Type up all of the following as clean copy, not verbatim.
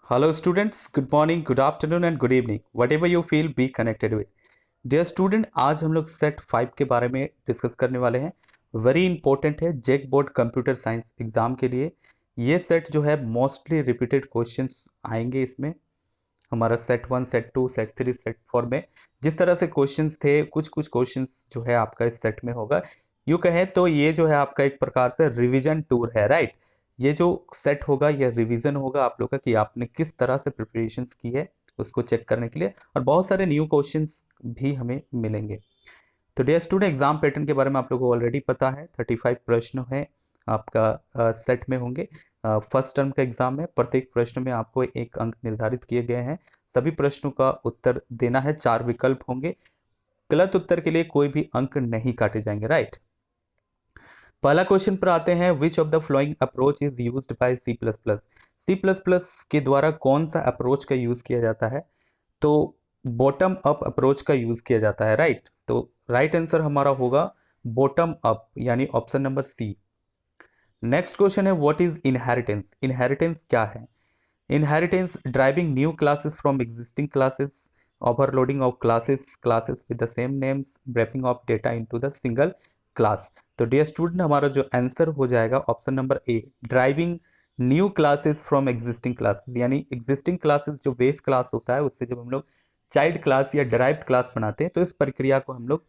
Hello students, good morning, good afternoon and good evening. Whatever you feel, be connected with. Dear student, आज हम लोग set 5 के बारे में डिस्कस करने वाले हैं। वेरी इंपॉर्टेंट है जेक बोर्ड कंप्यूटर साइंस एग्जाम के लिए। ये सेट जो है मोस्टली रिपीटेड क्वेश्चंस आएंगे इसमें। हमारा सेट 1, सेट 2, सेट 3, सेट 4 में जिस तरह से क्वेश्चंस थे, कुछ कुछ क्वेश्चंस जो है आपका इस सेट में होगा। यूँ कहें तो ये जो है आपका एक प्रकार से रिवीजन टूर है, राइट। ये जो सेट होगा ये रिवीजन होगा आप लोग का कि आपने किस तरह से प्रिपरेशंस की है उसको चेक करने के लिए, और बहुत सारे न्यू क्वेश्चंस भी हमें मिलेंगे। तो डियर स्टूडेंट, एग्जाम पैटर्न के बारे में आप लोगों को ऑलरेडी पता है। 35 प्रश्न है आपका सेट में होंगे। फर्स्ट टर्म का एग्जाम है, प्रत्येक प्रश्न में आपको एक अंक निर्धारित किए गए हैं। सभी प्रश्नों का उत्तर देना है, 4 विकल्प होंगे। गलत उत्तर के लिए कोई भी अंक नहीं काटे जाएंगे, राइट। पहला क्वेश्चन पर आते हैं, which of the following approach is used by C plus plus. C plus plus के द्वारा कौन सा अप्रोच का यूज किया जाता है? तो बॉटम अप अप्रोच का यूज किया जाता है, राइट। तो राइट आंसर हमारा होगा बॉटम अप, यानी option number C. Next question है, व्हाट इज इनहेरिटेंस। इनहेरिटेंस क्या है? Inheritance deriving new classes from existing classes, overloading of classes with the same names, wrapping of data into the single class. तो dear student, हमारा जो answer हो जाएगा option number A, deriving new classes from existing classes. यानी existing classes जो base class होता है उससे जब हम लोग चाइल्ड क्लास या डिराइव्ड क्लास बनाते हैं तो इस प्रक्रिया को हम लोग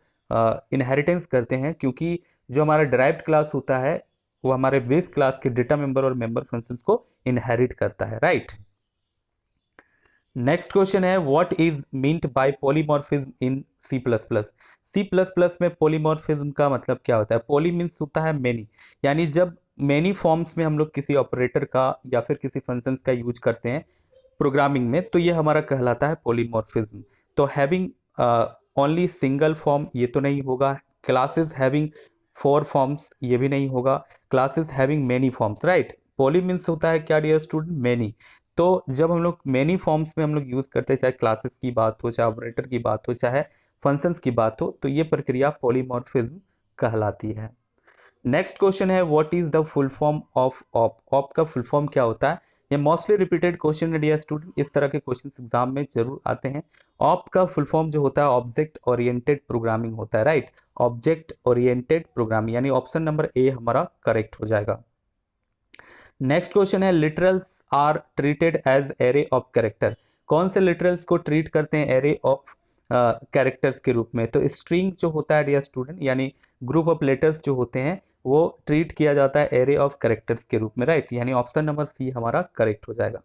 इनहेरिटेंस करते हैं, क्योंकि जो हमारा डिराइव्ड क्लास होता है वो हमारे बेस क्लास के डेटा मेंबर और मेंबर फंक्शंस को इनहेरिट करता है, राइट। नेक्स्ट क्वेश्चन है, what is meant by polymorphism in C plus plus. C plus plus में पॉलीमॉर्फिज्म का मतलब क्या होता है? पॉली मीन्स होता है मेनी, यानी जब मेनी फॉर्म्स में हम लोग किसी ऑपरेटर का या फिर किसी फंक्शंस का यूज करते हैं प्रोग्रामिंग में, तो ये हमारा कहलाता है पॉलीमॉर्फिज्म। तो हैविंग ओनली सिंगल फॉर्म ये तो नहीं होगा, क्लासेस हैविंग 4 फॉर्म्स ये भी नहीं होगा, classes having many forms, right. Poly means होता है क्या डियर स्टूडेंट? मेनी। तो जब हम लोग मेनी फॉर्म्स में हम लोग यूज करते हैं, चाहे क्लासेस की बात हो, चाहे ऑपरेटर की बात हो, चाहे फंक्शंस की बात हो, तो ये प्रक्रिया पॉलीमॉर्फिज्म कहलाती है। नेक्स्ट क्वेश्चन है, what is the full form of op. Op का फुल फॉर्म क्या होता है? ये मोस्टली रिपीटेड क्वेश्चन है डियर स्टूडेंट, इस तरह के क्वेश्चंस एग्जाम में जरूर आते हैं। ऑप का फुल फॉर्म जो होता है ऑब्जेक्ट ओरिएंटेड प्रोग्रामिंग होता है, राइट। ऑब्जेक्ट ओरिएंटेड प्रोग्रामिंग, यानी ऑप्शन नंबर ए हमारा करेक्ट हो जाएगा। नेक्स्ट क्वेश्चन है, literals are treated as array of character. कौन से लिटरल्स को ट्रीट करते हैं एरे ऑफ कैरेक्टर्स के रूप में? तो स्ट्रिंग जो होता है डियर स्टूडेंट, यानी ग्रुप ऑफ लेटर्स जो होते हैं वो ट्रीट किया जाता है एरे ऑफ कैरेक्टर्स के रूप में, राइट। यानी ऑप्शन नंबर सी हमारा करेक्ट हो जाएगा।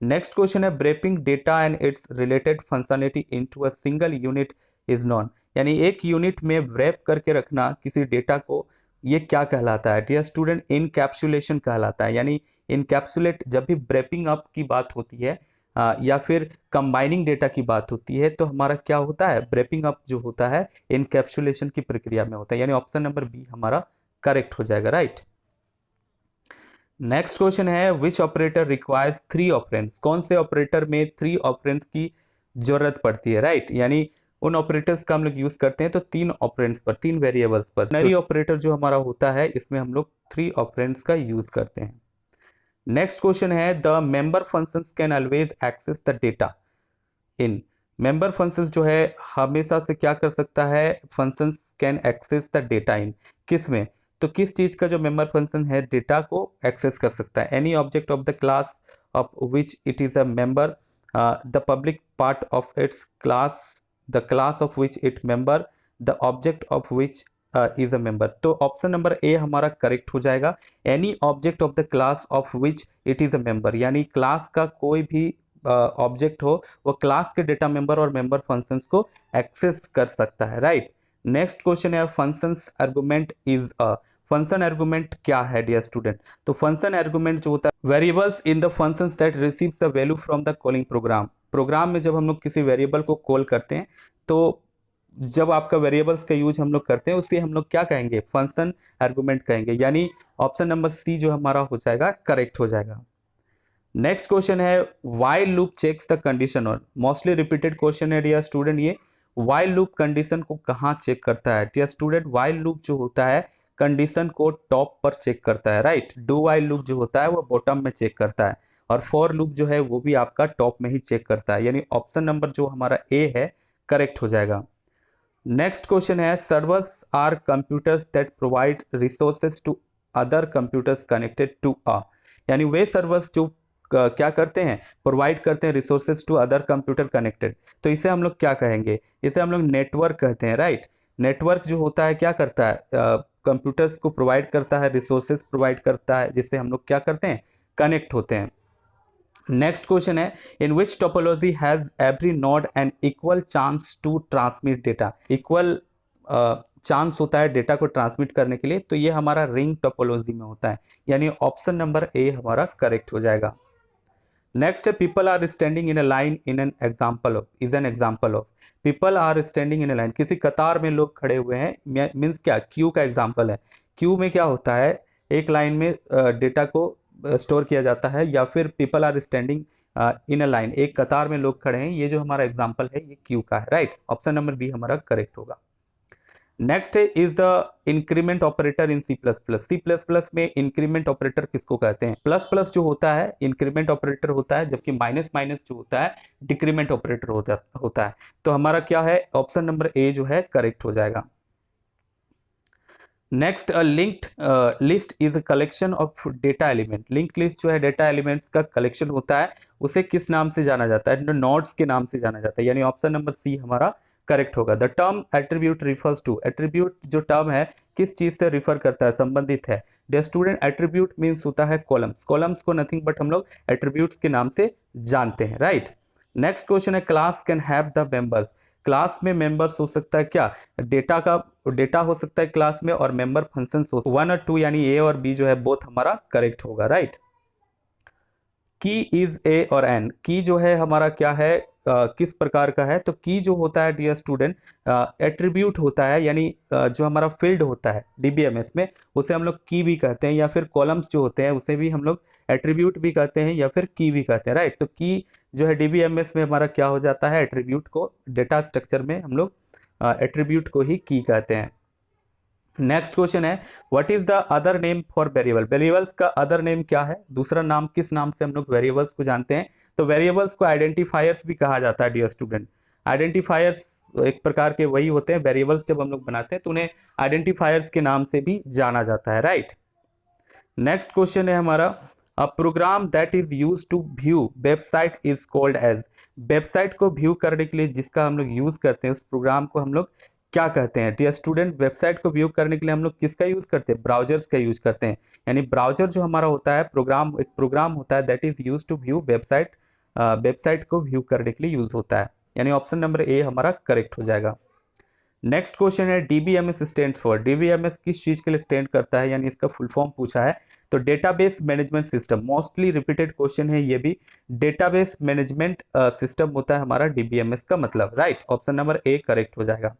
नेक्स्ट क्वेश्चन है, wrapping data and its related functionality into a single unit is known. यानी एक यूनिट में व्रैप करके रखना किसी डेटा को, ये क्या कहलाता है डियर स्टूडेंट? इनकैप्सुलेशन कहलाता है। यानी इनकैप्सुलेट, जब भी ब्रेपिंग अप की बात होती है या फिर कंबाइनिंग डेटा की बात होती है, तो हमारा क्या होता है? ब्रेपिंग अप जो होता है इनकैप्सुलेशन की प्रक्रिया में होता है, यानी ऑप्शन नंबर बी हमारा करेक्ट हो जाएगा, राइट। नेक्स्ट क्वेश्चन है, विच ऑपरेटर रिक्वायर्स 3 ऑपरेंड्स। कौन से ऑपरेटर में 3 ऑपरेंड्स की जरूरत पड़ती है, राइट। यानी उन ऑपरेटर्स का हम लोग यूज करते हैं तो 3 ऑपरेंड्स पर, 3 वेरिएबल्स पर। नरी ऑपरेटर जो हमारा होता है इसमें हम लोग 3 ऑपरेंड्स का यूज करते हैं। नेक्स्ट क्वेश्चन है, the member functions can always access the data in. Member functions जो है हमेशा से क्या कर सकता है? Functions can access the data in, किस में? तो किस चीज का जो मेंबर फंक्शन है डेटा को एक्सेस कर सकता है? Any object of the class of which it is a member, the public part of its class, the class of which it member, the object of which is a member. तो option number A हमारा correct हो जाएगा, any object of the class of which it is a member. यानी class का कोई भी object हो वो क्लास के डेटा मेंबर और मेंबर फंक्शंस को एक्सेस कर सकता है, राइट। नेक्स्ट क्वेश्चन है, functions argument is a. Function argument क्या है डियर स्टूडेंट? तो फंक्शन आर्गुमेंट जो होता है variables in the functions that receives the value from the calling program. Program में जब हम लोग किसी वेरिएबल को कॉल करते हैं तो जब आपका वेरिएबल्स का यूज हम लोग करते हैं उसे हम लोग क्या कहेंगे? फंक्शन आर्गुमेंट कहेंगे। यानी ऑप्शन नंबर सी जो हमारा हो जाएगा करेक्ट हो जाएगा। नेक्स्ट क्वेश्चन है, while loop checks the condition on. Mostly repeated question है डियर स्टूडेंट ये। वाइल लूप कंडीशन को कहाँ चेक करता है डियर स्टूडेंट? वाइल लूप जो होता है कंडीशन को टॉप पर चेक करता है, राइट। डू वाइल लूप जो होता है वो बॉटम में चेक करता है। और फॉर लूप जो है वो भी आपका टॉप में ही चेक करता है, यानी ऑप्शन नंबर जो हमारा ए है करेक्ट हो जाएगा। नेक्स्ट क्वेश्चन है servers are computers that provide resources to other computers connected to a, यानी वे सर्वर्स जो क्या करते हैं, प्रोवाइड करते हैं resources to other computer connected, तो इसे हम लोग क्या कहेंगे, इसे हम लोग नेटवर्क कहते हैं, राइट। नेटवर्क जो होता है क्या करता है, कंप्यूटर्स को प्रोवाइड करता है, रिसोर्सेज प्रोवाइड करता है, जिससे हम लोग क्या करते हैं, कनेक्ट होते हैं। नेक्स्ट क्वेश्चन है in which topology has every node an equal chance to transmit data, equal chance होता है डेटा को ट्रांसमिट करने के लिए, तो ये हमारा रिंग टोपोलॉजी में होता है, यानी ऑप्शन नंबर ए हमारा करेक्ट हो जाएगा। नेक्स्ट है people are standing in a line in an example of, is an example of, people are standing in a line, किसी कतार में लोग खड़े हुए हैं, मीन्स क्या, क्यू का एग्जाम्पल है। क्यू में क्या होता है, एक लाइन में डेटा को स्टोर किया जाता है, या फिर people are standing in a line, एक कतार में लोग खड़े हैं, ये जो हमारा एग्जाम्पल है ये क्यू का है, राइट। ऑप्शन नंबर बी हमारा करेक्ट होगा। नेक्स्ट है is the increment operator in C plus plus, C plus plus में इंक्रीमेंट ऑपरेटर किसको कहते हैं, प्लस प्लस जो होता है इंक्रीमेंट ऑपरेटर होता है, जबकि माइनस माइनस जो होता है डिक्रीमेंट ऑपरेटर होता है। तो हमारा क्या है, ऑप्शन नंबर ए जो है करेक्ट हो जाएगा। Next linked list is a collection of data element, linked list जो है डेटा एलिमेंट्स का कलेक्शन होता है, उसे किस नाम से जाना जाता है, नोड्स के नाम से जाना जाता है, यानी ऑप्शन नंबर सी हमारा करेक्ट होगा। The term attribute refers to, attribute जो टर्म है किस चीज से रिफर करता है, संबंधित है। द स्टूडेंट एट्रीब्यूट मीन्स होता है कॉलम्स, कॉलम्स को नथिंग बट हम लोग एट्रीब्यूट्स के नाम से जानते हैं, राइट। नेक्स्ट क्वेश्चन है class can have the members, class में मेंबर्स हो सकता है क्या, डेटा का डेटा हो सकता है क्लास में, और मेंबर फंक्शंस हो, 1 और 2 यानी ए और बी जो है बोथ हमारा करेक्ट होगा, राइट। की इज ए और एन, की जो है हमारा क्या है, किस प्रकार का है, तो की जो होता है डियर स्टूडेंट एट्रीब्यूट होता है, यानी जो हमारा फील्ड होता है डीबीएमएस में उसे हम लोग की भी कहते हैं, या फिर कॉलम्स जो होते हैं उसे भी हम लोग एट्रीब्यूट भी कहते हैं, या फिर की भी कहते हैं, राइट। तो की जो है डीबीएमएस में हमारा क्या हो जाता है, एट्रीब्यूट को, डेटा स्ट्रक्चर में हम लोग एट्रीब्यूट को ही की कहते हैं। नेक्स्ट क्वेश्चन है what is the other name for variable, variables का अदर नेम क्या है, दूसरा नाम, किस नाम से हम लोग वेरिएबल्स को जानते हैं, तो वेरिएबल्स को आइडेंटिफायर्स भी कहा जाता है डियर स्टूडेंट। आइडेंटिफायर्स एक प्रकार के वही होते हैं, वेरिएबल्स जब हम लोग बनाते हैं तो उन्हें आइडेंटिफायर्स के नाम से भी जाना जाता है, राइट। नेक्स्ट क्वेश्चन है हमारा a program that is use to view website is called as, website को व्यू करने के लिए जिसका हम लोग यूज करते हैं उस प्रोग्राम को हम लोग क्या कहते हैं डियर स्टूडेंट, वेबसाइट को व्यू करने के लिए हम लोग किसका यूज करते हैं, ब्राउजर्स का यूज करते हैं, यानी ब्राउजर जो हमारा होता है प्रोग्राम, एक प्रोग्राम होता है that is use to view website, website को व्यू करने के लिए यूज होता है, यानी ऑप्शन नंबर ए हमारा करेक्ट हो जाएगा। नेक्स्ट क्वेश्चन है डीबीएमएस स्टैंड फॉर, डीबीएमएस किस चीज के लिए स्टैंड करता है, यानी इसका फुल फॉर्म पूछा है, तो database management system, mostly repeated question है ये भी, डेटाबेस मैनेजमेंट सिस्टम होता है हमारा डीबीएमएस का मतलब, right. Option number A correct हो जाएगा।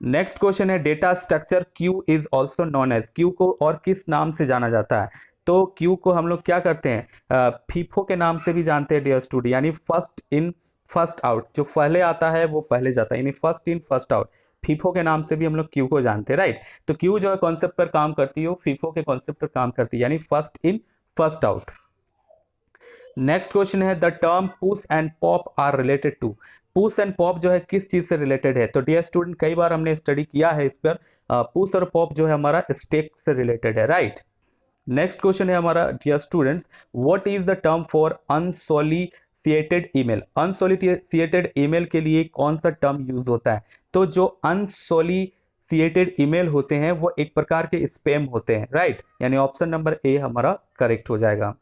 नेक्स्ट क्वेश्चन है data structure queue is also known as, queue को और किस नाम से जाना जाता है, तो क्यू को हम लोग क्या करते हैं, फीफो के नाम से भी जानते हैं डियर स्टूडेंट, यानी फर्स्ट इन फर्स्ट आउट, जो पहले आता है वो पहले जाता है, यानी first in first out, FIFO के नाम से भी हम लोग क्यू को जानते हैं, राइट। तो क्यू जो है कॉन्सेप्ट पर काम करती है वो फीफो के कॉन्सेप्ट पर काम करती है, यानी first in first out. Next question है the term push and pop are related to, push and pop जो है किस चीज से रिलेटेड है, तो डियर स्टूडेंट कई बार हमने स्टडी किया है इस पर, पुश और पॉप जो है हमारा स्टैक से रिलेटेड है, राइट। नेक्स्ट क्वेश्चन है हमारा dear students what is the term for unsolicited email, unsolicited email के लिए कौन सा टर्म यूज होता है, तो जो अनसोलिसिएटेड ईमेल होते हैं वो एक प्रकार के स्पैम होते हैं, राइट, यानी ऑप्शन नंबर ए हमारा करेक्ट हो जाएगा।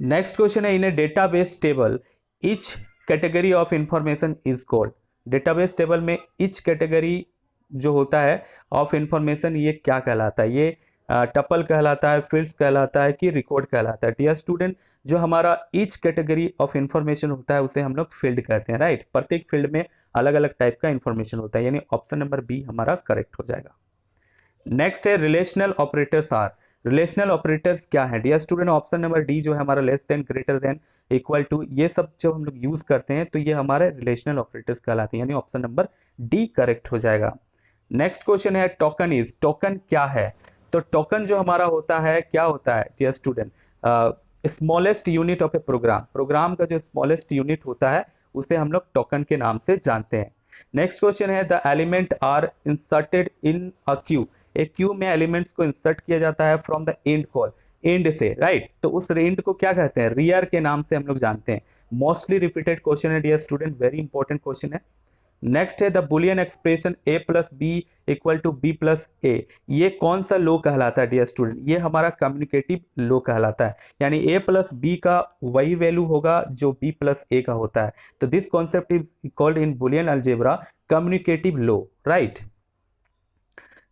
नेक्स्ट क्वेश्चन है in a database table each category of information is called, database table में ईच कैटेगरी जो होता है ऑफ इंफॉर्मेशन ये क्या कहलाता है, ये टपल कहलाता है, फील्ड्स कहलाता है, कि रिकॉर्ड कहलाता है, डियर स्टूडेंट जो हमारा ईच कैटेगरी ऑफ इंफॉर्मेशन होता है उसे हम लोग फील्ड कहते हैं, राइट। प्रत्येक फील्ड में अलग अलग टाइप का इंफॉर्मेशन होता है, यानी ऑप्शन नंबर बी हमारा करेक्ट हो जाएगा। नेक्स्ट है relational operators are, relational operators क्या है dear student, option number D जो है हमारा less than, greater than, equal to, ये सब जब हम लोग यूज करते हैं तो ये हमारे रिलेशनल ऑपरेटर्स कहलाते हैं, यानी ऑप्शन नंबर डी करेक्ट हो जाएगा। नेक्स्ट क्वेश्चन है टोकन इज, टोकन क्या है, तो टोकन जो हमारा होता है क्या होता है dear student, smallest unit of a program, program का जो स्मॉलेस्ट यूनिट होता है उसे हम लोग टोकन के नाम से जानते हैं। नेक्स्ट क्वेश्चन है the element are inserted in a queue, एक क्यू में एलिमेंट्स को इंसर्ट किया जाता है from the end call, end से, राइट। तो उस एंड को क्या कहते हैं, रियर के नाम से हम लोग जानते हैं। मोस्टली रिपीटेड क्वेश्चन है dear student, very important question है। नेक्स्ट है the Boolean expression a plus B equal to B plus A, ये कौन सा लो कहलाता है डियर स्टूडेंट, ये हमारा कम्युनिकेटिव लो कहलाता है, यानी a प्लस बी का वही वैल्यू होगा जो b प्लस ए का होता है। तो this concept is called in Boolean algebra communicative law, right.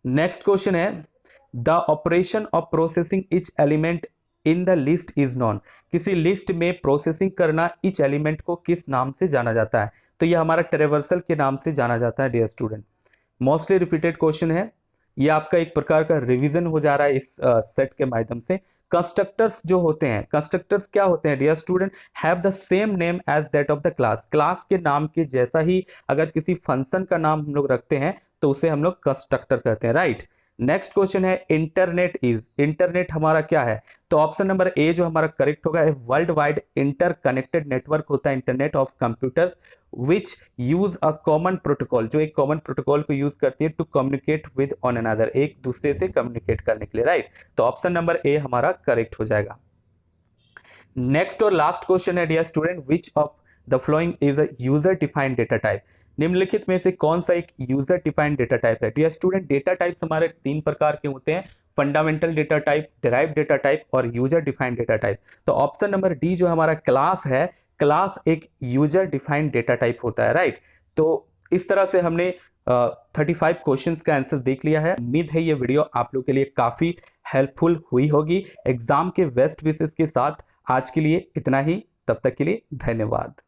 Next question है the operation of processing each element in the list is known, किसी लिस्ट में प्रोसेसिंग करना ईच एलिमेंट को किस नाम से जाना जाता है, तो यह हमारा ट्रेवर्सल के नाम से जाना जाता है dear student. Mostly repeated question है, ये आपका एक प्रकार का रिवीजन हो जा रहा है इस सेट के माध्यम से। कंस्ट्रक्टर्स जो होते हैं, कंस्ट्रक्टर्स क्या होते हैं dear student, have the same name as that of the class, class के नाम के जैसा ही अगर किसी फंक्शन का नाम हम लोग रखते हैं तो उसे हम लोग कंस्ट्रक्टर कहते हैं, राइट। नेक्स्ट क्वेश्चन है इंटरनेट इज, इंटरनेट हमारा क्या है, तो ऑप्शन नंबर ए जो हमारा करेक्ट होगा, वर्ल्ड वाइड इंटरकनेक्टेड नेटवर्क होता है internet of computers which use a common protocol, जो एक कॉमन प्रोटोकॉल को यूज करती है to communicate with one another, एक दूसरे से कम्युनिकेट करने के लिए, राइट। तो ऑप्शन नंबर ए हमारा करेक्ट हो जाएगा। नेक्स्ट और लास्ट क्वेश्चन है dear student, which of the following is a user defined data type, निम्नलिखित में से कौन सा एक यूजर डिफाइंड डेटा टाइप है। डियर स्टूडेंट डेटा टाइप्स हमारे तीन प्रकार के होते हैं, fundamental data type, derived data type और यूजर डिफाइंड डेटा टाइप। तो ऑप्शन नंबर डी जो हमारा क्लास है, क्लास एक यूजर डिफाइंड डेटा टाइप होता है, राइट। तो इस तरह से हमने 35 क्वेश्चंस का आंसर देख लिया है। उम्मीद है ये वीडियो आप लोग के लिए काफी हेल्पफुल हुई होगी। एग्जाम के बेस्ट विशेस के साथ आज के लिए इतना ही, तब तक के लिए धन्यवाद।